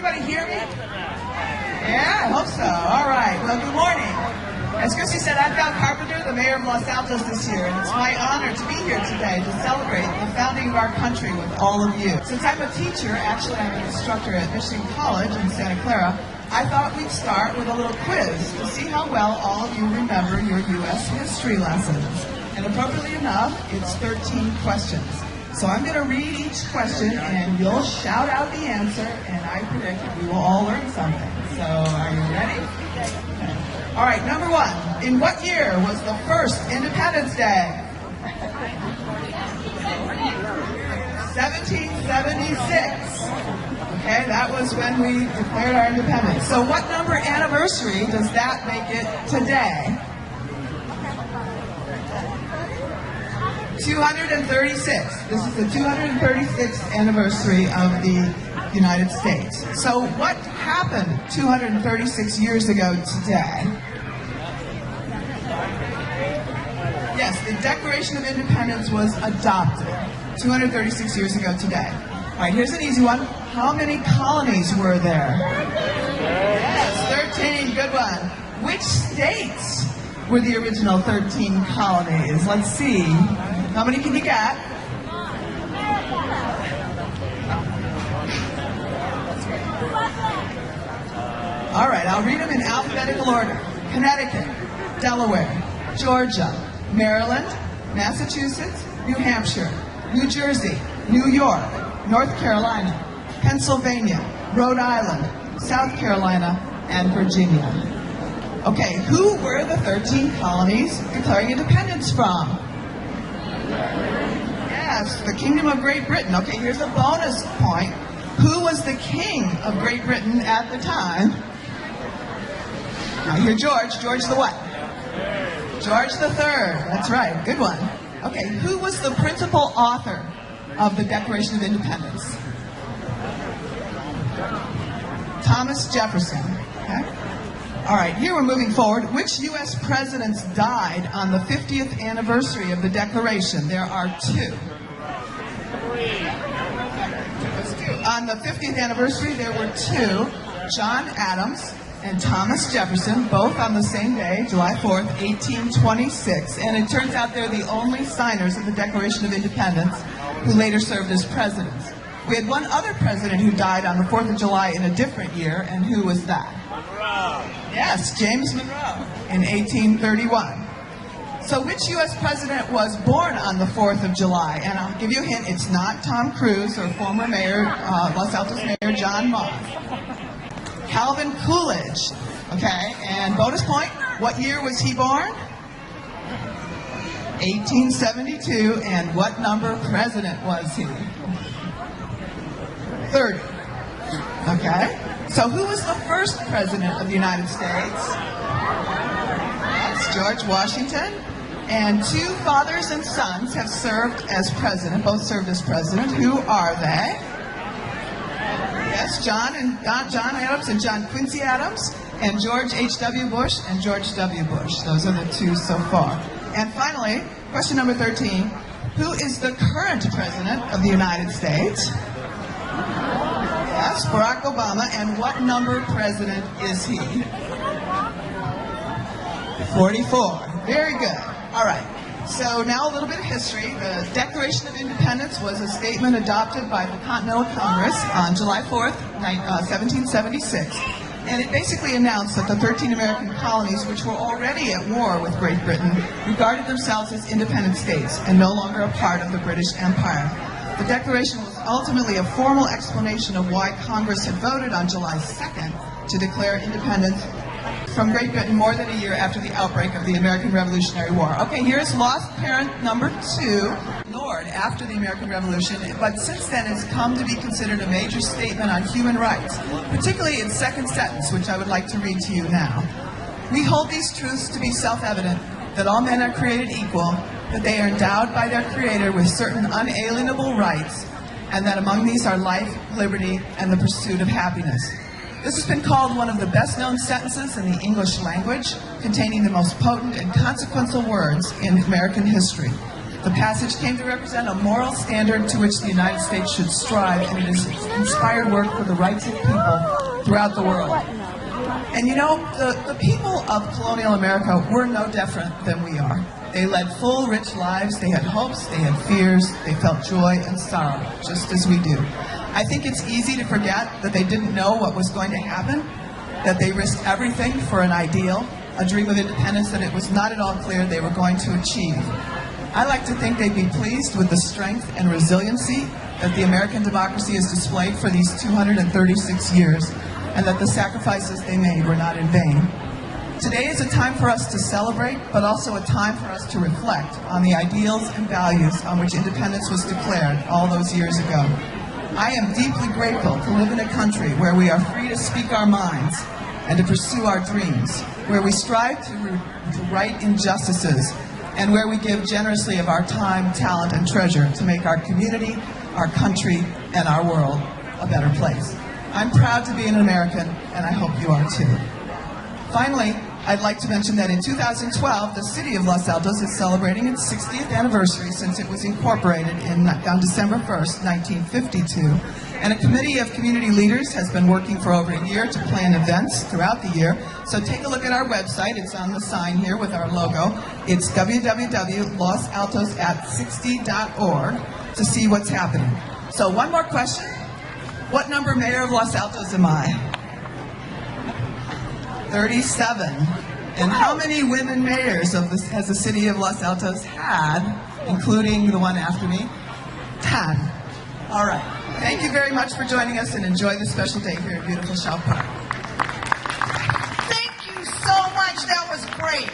everybody hear me? Yeah, I hope so. All right. Well, good morning. As Christy said, I'm Val Carpenter, the mayor of Los Altos this year, and it's my honor to be here today to celebrate the founding of our country with all of you. Since I'm a teacher, actually I'm an instructor at Michigan College in Santa Clara, I thought we'd start with a little quiz to see how well all of you remember your U.S. history lessons. And appropriately enough, it's 13 questions. So I'm going to read each question, and you'll shout out the answer, and I predict we will all learn something. So are you ready? Okay. All right, number one. In what year was the first Independence Day? 1776. Okay, that was when we declared our independence. So what number anniversary does that make it today? 236. This is the 236th anniversary of the United States. So what happened 236 years ago today? Yes, the Declaration of Independence was adopted 236 years ago today. All right, here's an easy one. How many colonies were there? Yes, 13. Good one. Which states were the original 13 colonies? Let's see. How many can you get? All right, I'll read them in alphabetical order. Connecticut, Delaware, Georgia, Maryland, Massachusetts, New Hampshire, New Jersey, New York, North Carolina, Pennsylvania, Rhode Island, South Carolina, and Virginia. Okay, who were the 13 colonies declaring independence from? Yes, the Kingdom of Great Britain. Okay, here's a bonus point. Who was the king of Great Britain at the time? Now you're George. George the what? George the Third. That's right. Good one. Okay, who was the principal author of the Declaration of Independence? Thomas Jefferson. Okay. All right, here we're moving forward. Which U.S. presidents died on the 50th anniversary of the Declaration? There are two. On the 50th anniversary, there were two, John Adams and Thomas Jefferson, both on the same day, July 4th, 1826. And it turns out they're the only signers of the Declaration of Independence who later served as presidents. We had one other president who died on the 4th of July in a different year, and who was that? Monroe. Yes, James Monroe in 1831. So which U.S. president was born on the 4th of July? And I'll give you a hint, it's not Tom Cruise or former mayor, Los Altos Mayor John Moss. Calvin Coolidge, okay? And bonus point, what year was he born? 1872, and what number president was he? 30. Okay? So who was the first president of the United States? That's George Washington. And two fathers and sons have served as president, both served as president. Who are they? Yes, John Adams and John Quincy Adams, and George H.W. Bush and George W. Bush. Those are the two so far. And finally, question number 13. Who is the current president of the United States? Yes, Barack Obama. And what number president is he? 44. Very good. All right. So now a little bit of history. The Declaration of Independence was a statement adopted by the Continental Congress on July 4th, 1776. And it basically announced that the 13 American colonies, which were already at war with Great Britain, regarded themselves as independent states and no longer a part of the British Empire. The Declaration was ultimately a formal explanation of why Congress had voted on July 2nd to declare independence from Great Britain more than a year after the outbreak of the American Revolutionary War. Okay, here's lost parent number 2, ignored after the American Revolution, but since then it's come to be considered a major statement on human rights, particularly its second sentence, which I would like to read to you now. We hold these truths to be self-evident, that all men are created equal, that they are endowed by their Creator with certain unalienable rights, and that among these are life, liberty, and the pursuit of happiness. This has been called one of the best-known sentences in the English language, containing the most potent and consequential words in American history. The passage came to represent a moral standard to which the United States should strive, and it has inspired work for the rights of people throughout the world. And you know, the people of colonial America were no different than we are. They led full, rich lives. They had hopes, they had fears, they felt joy and sorrow, just as we do. I think it's easy to forget that they didn't know what was going to happen, that they risked everything for an ideal, a dream of independence that it was not at all clear they were going to achieve. I like to think they'd be pleased with the strength and resiliency that the American democracy has displayed for these 236 years, and that the sacrifices they made were not in vain. Today is a time for us to celebrate, but also a time for us to reflect on the ideals and values on which independence was declared all those years ago. I am deeply grateful to live in a country where we are free to speak our minds and to pursue our dreams, where we strive to right injustices, and where we give generously of our time, talent, and treasure to make our community, our country, and our world a better place. I'm proud to be an American, and I hope you are too. Finally, I'd like to mention that in 2012, the city of Los Altos is celebrating its 60th anniversary since it was incorporated on December 1st, 1952. And a committee of community leaders has been working for over a year to plan events throughout the year. So take a look at our website. It's on the sign here with our logo. It's www.losaltos60.org to see what's happening. So one more question. What number mayor of Los Altos am I? 37. And how many women mayors has the city of Los Altos had, including the one after me? 10. All right. Thank you very much for joining us, and enjoy this special day here at beautiful South Park. Thank you so much. That was great.